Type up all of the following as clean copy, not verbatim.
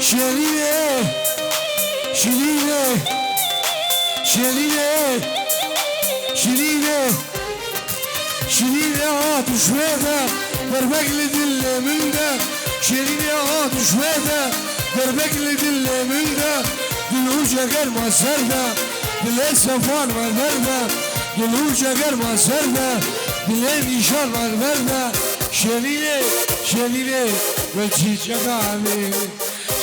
شيريني شيريني شيريني شيريني شيريني عاد شوية دربك لدل من ده شيريني عاد شوية دربك لدل من ده دلوجة غير ما سرده دل سفان ما درده دلوجة غير ما سرده دل نشان ما درده شيريني شيريني وجهي جمالي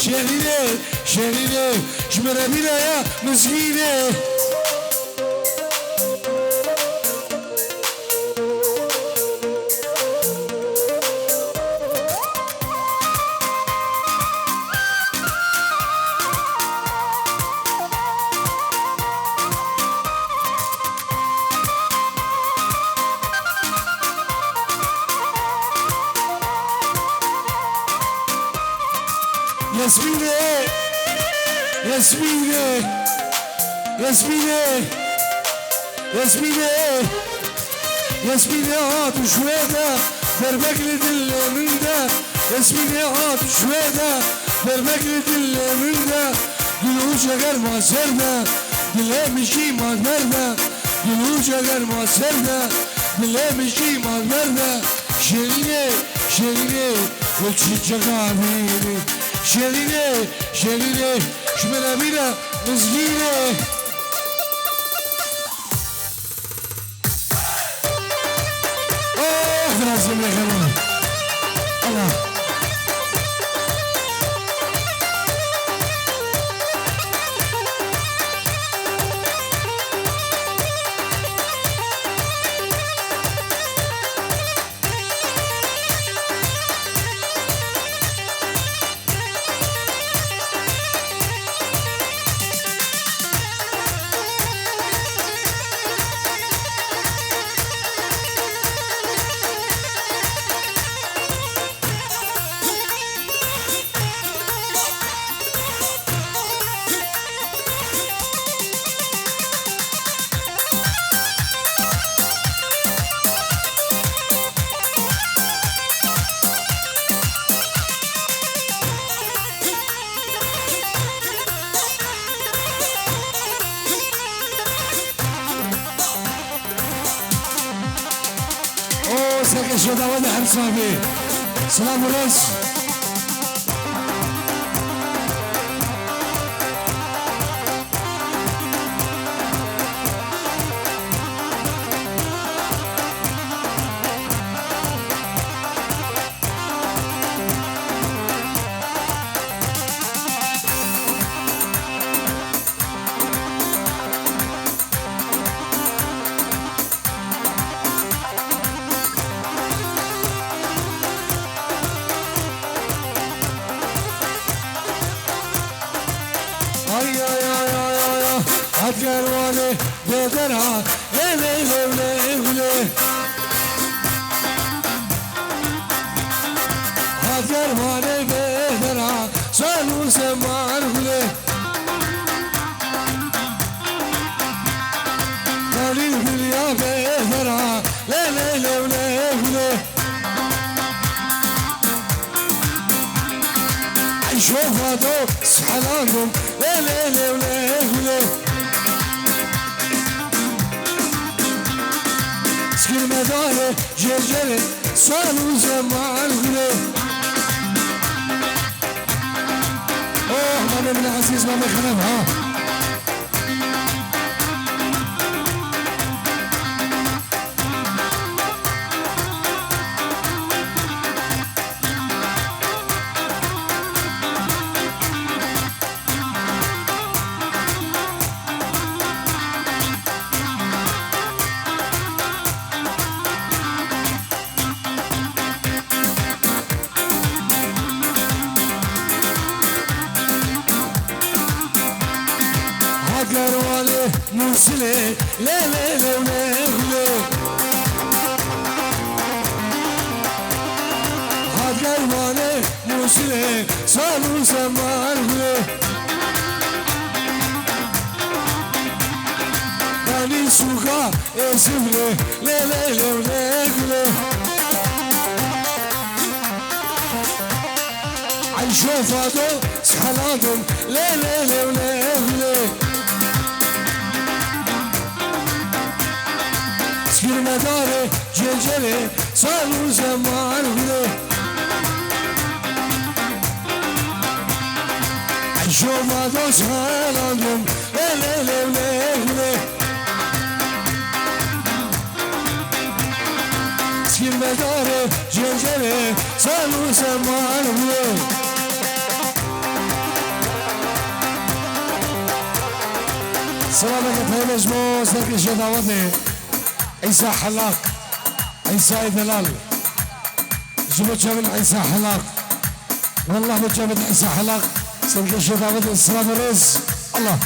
شيريني شيريني شمرة بلا يا مسكيني ياسمينة ياسمينة ياسمينة ياسمينة ياسمينة هات شوية دربك لدل من ده ياسمينة هات شوية دربك لدل من ده دلوجة غير ما سرده دلها مشي ما درده دلوجة غير ما سرده دلها مشي ما درده شيريني شيريني وجهي جمالي شيريني شيريني شمرة بلا مسكينة لازم يا خلونا الله ساكن شو داود حب صاحبي سلام الرئيس جروانه بدرها ليلي ليلي ليلي جروانه بدرها سالو سمان ليلي داري بليا بدرها ليلي ليلي ليلي عيشوا فاتو سحلانكم ليلي ليلي ليلي المدار جرجر صاروا زمان غلي اوه ماما من عزيز ماما خنبها قروالي موسلي لا لا لا لا لا قروالي موسلي صاروا زمان لا بني سوقا اسملي لا لا لا لا شوف هادو سحلاتهم ليه ليه ليه وليه ليه سكر مداري جلجلي صاروا زمان وليه شوف هادو سحلاتهم ليه ليه ليه وليه ليه سكر مداري جلجلي صاروا زمان وليه سلامك طيب اسمه سلك الشداوطي عيسى حلاق عيسى دلال جبت من عيسى حلاق والله بجابت عيسى حلاق سلك الشداوطي السلام الرز الله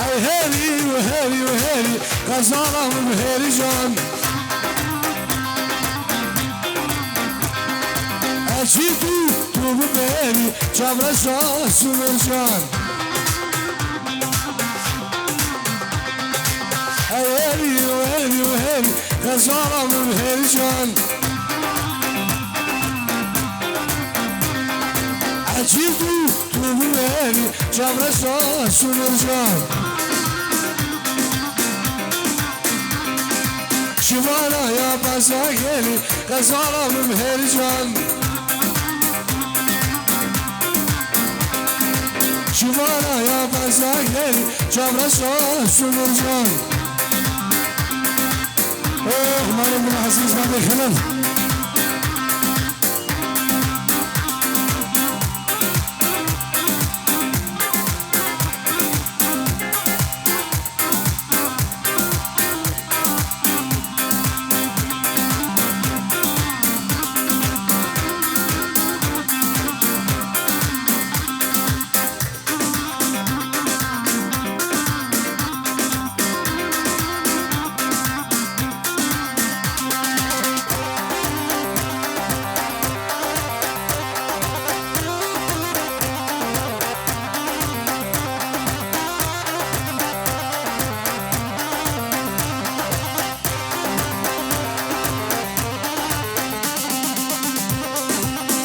هيري وهيري وهيري غزالة وهيري جان أشيتو توب بهيري جابر شاس ومرجان هيري وهيري وهيري غزالة وهيري جان أشيتو توب بهيري جابر شاس ومرجان شمالا يا بزاقيلي غزالة بمهرجان شمالا يا بزاقيلي جابر شاس ومرجان اوه مالك بن عزيز ما بيخلل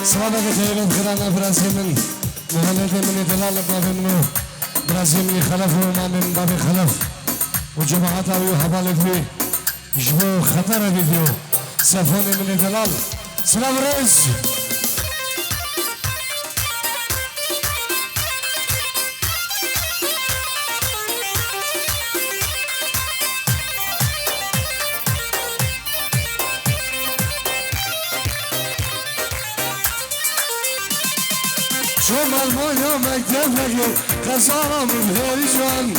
صادق خيرت خلانا براسي من مهندي من دلال بابي منو براسي من خلف وما من بابي خلف وجماعات أبي حبالك بي جبو خطر فيديو سفوني من دلال سلام رئيس شوف المويه مكتب لقي خسارة من هيرجان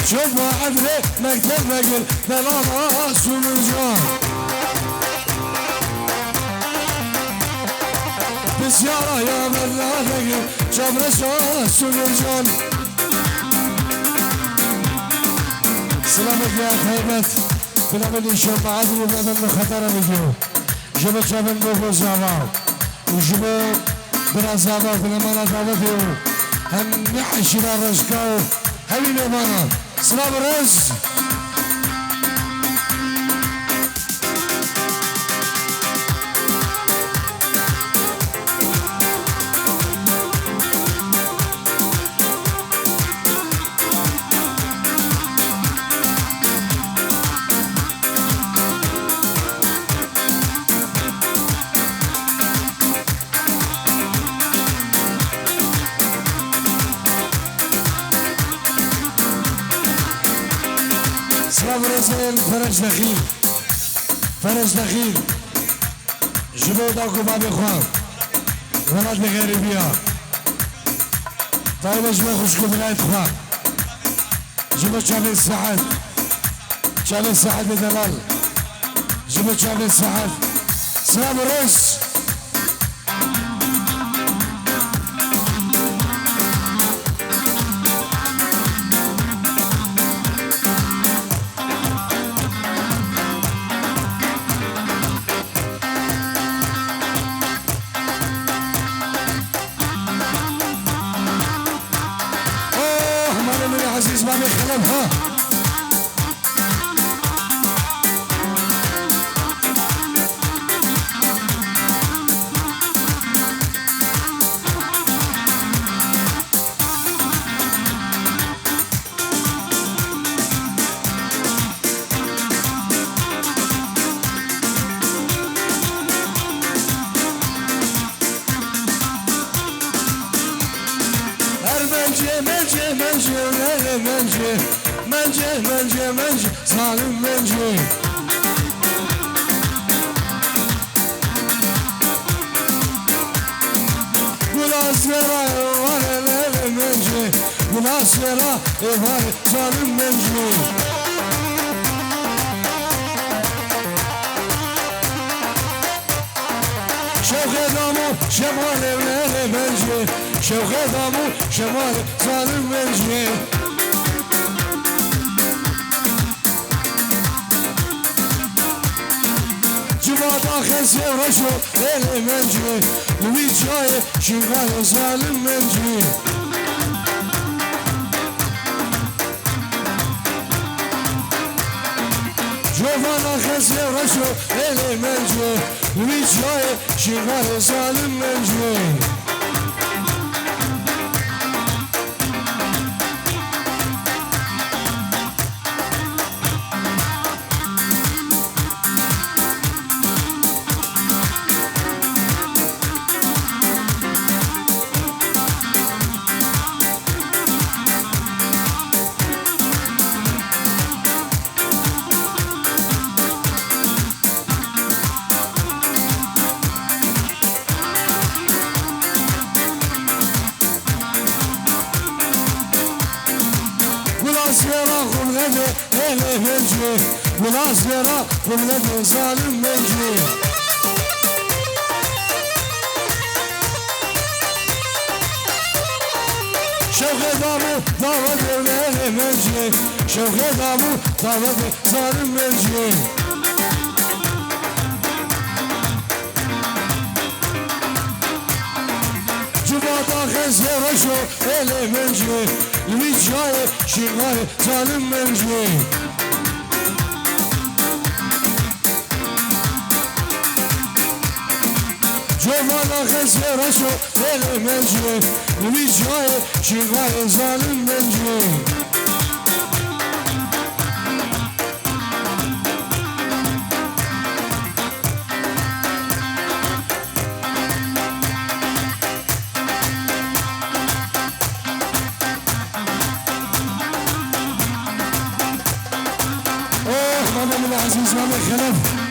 شوف واحد لي مكتب لقي بلاها سمرجان بسيارة يا بلا لقي جبر سمرجان سلامك يا خيبت بلا من شوف عدو وبلا خطر بيجو جبت شابن بوكو زعما وجبو برا زعما بلا مانا دعوتي هم نحشر الرزقاو هبي نبانا سلام الرز برزيل فرج دخيل فرج دخيل جبو داكو بابي خوان ولاد بغيربية طيب جبو خوشكو بنايت خوان جبو شافي سعد شافي سعد بدلال جبو شافي سعد سلام الرئيس عزيز ما بيخلبها منجي ظالم منجي والاسيرة وانا ليلة منجي والاسيرة وانا ظالم منجي شوخي دامو شمالي وليلة منجي شوخي دامو شمالي ظالم منجي آخر سيرشو ليلي منجي ويجاي شغال ظالم منجي جوفان آخر سيرشو ليلي منجي ويجاي شغال ظالم منجي والاسيرة والذي ظالم منجي شوخي دامو داود وليلي منجي شوخي دامو داود ظالم منجي جبات آخر زيرشو ليلي منجي لويجاي شغال ظالم منجي جوانا خسرشو ليلي منجي ويجاي شغال ظالم منجي اوه ماما من العزيز ماما خلف